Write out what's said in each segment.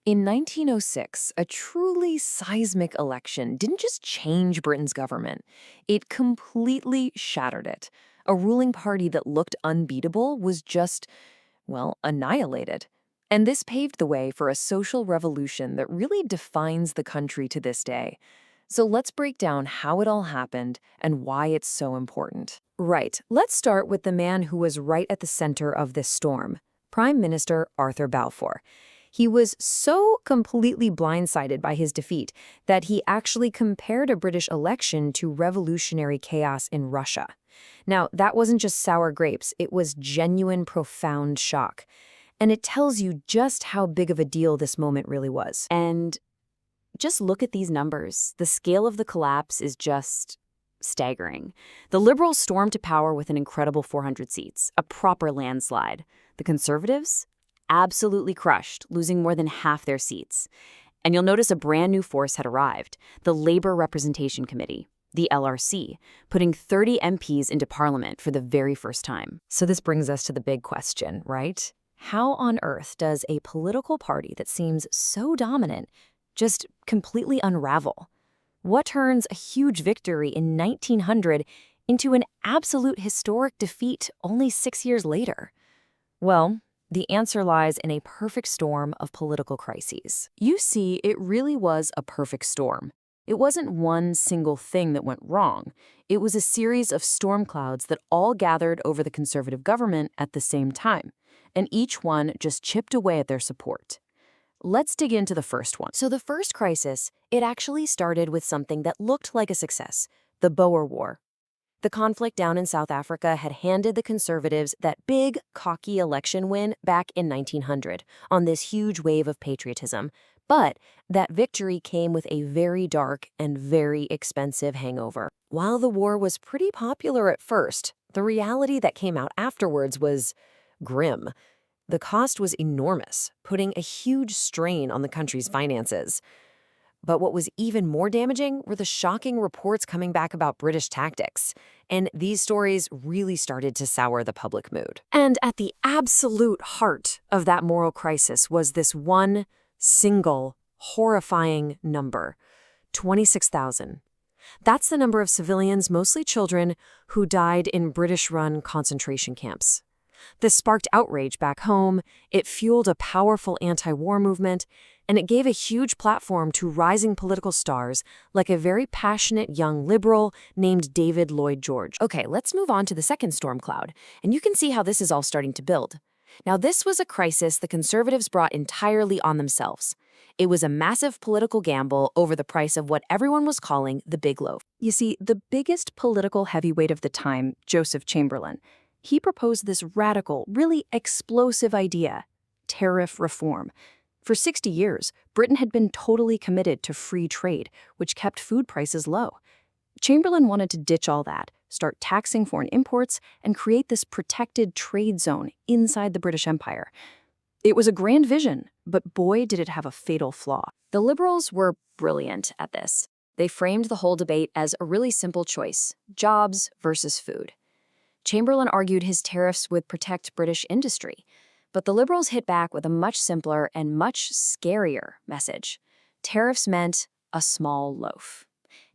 In 1906, a truly seismic election didn't just change Britain's government, it completely shattered it. A ruling party that looked unbeatable was just, well, annihilated. And this paved the way for a social revolution that really defines the country to this day. So let's break down how it all happened and why it's so important. Right, let's start with the man who was right at the center of this storm, Prime Minister Arthur Balfour. He was so completely blindsided by his defeat that he actually compared a British election to revolutionary chaos in Russia. Now, that wasn't just sour grapes, it was genuine, profound shock. And it tells you just how big of a deal this moment really was. And just look at these numbers. The scale of the collapse is just staggering. The Liberals stormed to power with an incredible 400 seats, a proper landslide. The Conservatives? Absolutely crushed, losing more than half their seats. And you'll notice a brand new force had arrived, the Labour Representation Committee, the LRC, putting 30 MPs into Parliament for the very first time. So this brings us to the big question, right? How on earth does a political party that seems so dominant just completely unravel? What turns a huge victory in 1900 into an absolute historic defeat only 6 years later? Well, the answer lies in a perfect storm of political crises. You see, it really was a perfect storm. It wasn't one single thing that went wrong. It was a series of storm clouds that all gathered over the Conservative government at the same time, and each one just chipped away at their support. Let's dig into the first one. So the first crisis, it actually started with something that looked like a success, the Boer War. The conflict down in South Africa had handed the Conservatives that big, cocky election win back in 1900 on this huge wave of patriotism. But that victory came with a very dark and very expensive hangover. While the war was pretty popular at first, the reality that came out afterwards was grim. The cost was enormous, putting a huge strain on the country's finances. But what was even more damaging were the shocking reports coming back about British tactics. And these stories really started to sour the public mood. And at the absolute heart of that moral crisis was this one single, horrifying number, 26,000. That's the number of civilians, mostly children, who died in British-run concentration camps. This sparked outrage back home, it fueled a powerful anti-war movement, and it gave a huge platform to rising political stars like a very passionate young liberal named David Lloyd George. Okay, let's move on to the second storm cloud, and you can see how this is all starting to build. Now, this was a crisis the Conservatives brought entirely on themselves. It was a massive political gamble over the price of what everyone was calling the big loaf. You see, the biggest political heavyweight of the time, Joseph Chamberlain, he proposed this radical, really explosive idea, tariff reform. For 60 years, Britain had been totally committed to free trade, which kept food prices low. Chamberlain wanted to ditch all that, start taxing foreign imports, and create this protected trade zone inside the British Empire. It was a grand vision, but boy, did it have a fatal flaw. The Liberals were brilliant at this. They framed the whole debate as a really simple choice: jobs versus food. Chamberlain argued his tariffs would protect British industry, but the Liberals hit back with a much simpler and much scarier message. Tariffs meant a small loaf.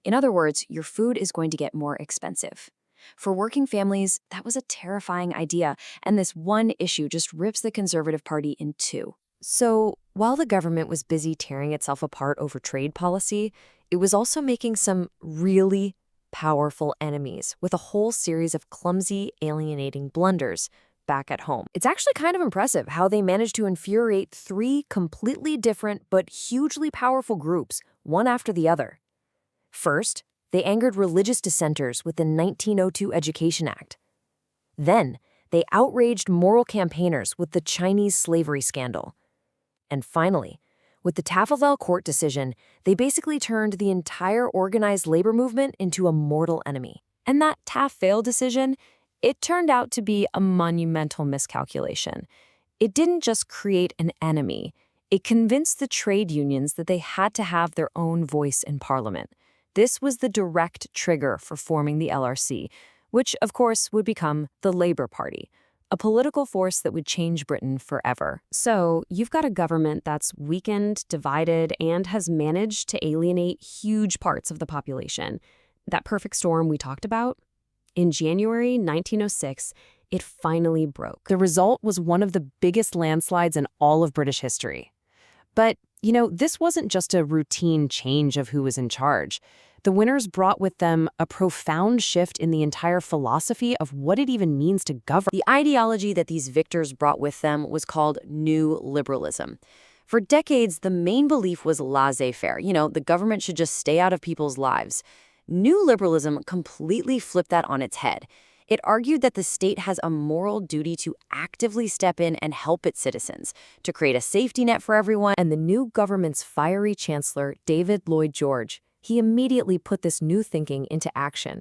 In other words, your food is going to get more expensive. For working families, that was a terrifying idea, and this one issue just rips the Conservative Party in two. So, while the government was busy tearing itself apart over trade policy, it was also making some really powerful enemies with a whole series of clumsy, alienating blunders back at home. It's actually kind of impressive how they managed to infuriate three completely different but hugely powerful groups, one after the other. First, they angered religious dissenters with the 1902 Education Act. Then, they outraged moral campaigners with the Chinese slavery scandal. And finally, with the Tafelberg court decision, they basically turned the entire organized labor movement into a mortal enemy. And that Taft-Fayl decision, it turned out to be a monumental miscalculation. It didn't just create an enemy, it convinced the trade unions that they had to have their own voice in Parliament. This was the direct trigger for forming the LRC, which, of course, would become the Labour Party. a political force that would change Britain forever. So you've got a government that's weakened, divided, and has managed to alienate huge parts of the population. That perfect storm we talked about? In January 1906, it finally broke. The result was one of the biggest landslides in all of British history. But, this wasn't just a routine change of who was in charge. The winners brought with them a profound shift in the entire philosophy of what it even means to govern. The ideology that these victors brought with them was called New Liberalism. For decades, the main belief was laissez-faire. The government should just stay out of people's lives. New Liberalism completely flipped that on its head. It argued that the state has a moral duty to actively step in and help its citizens, to create a safety net for everyone. And the new government's fiery chancellor, David Lloyd George, he immediately put this new thinking into action.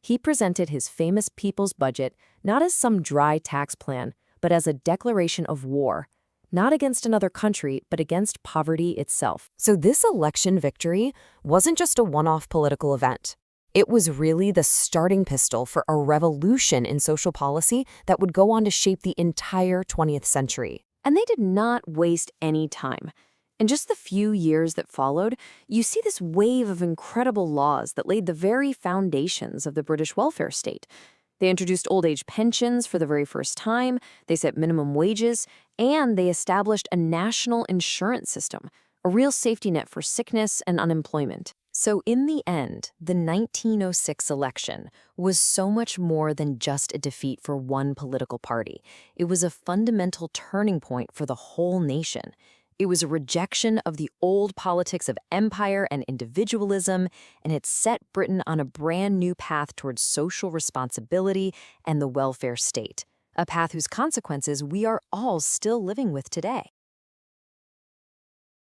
He presented his famous People's Budget not as some dry tax plan, but as a declaration of war, not against another country, but against poverty itself. So this election victory wasn't just a one-off political event. It was really the starting pistol for a revolution in social policy that would go on to shape the entire 20th century. And they did not waste any time. In just the few years that followed, you see this wave of incredible laws that laid the very foundations of the British welfare state. They introduced old-age pensions for the very first time, they set minimum wages, and they established a national insurance system, a real safety net for sickness and unemployment. So in the end, the 1906 election was so much more than just a defeat for one political party. It was a fundamental turning point for the whole nation. It was a rejection of the old politics of empire and individualism, and it set Britain on a brand new path towards social responsibility and the welfare state, a path whose consequences we are all still living with today.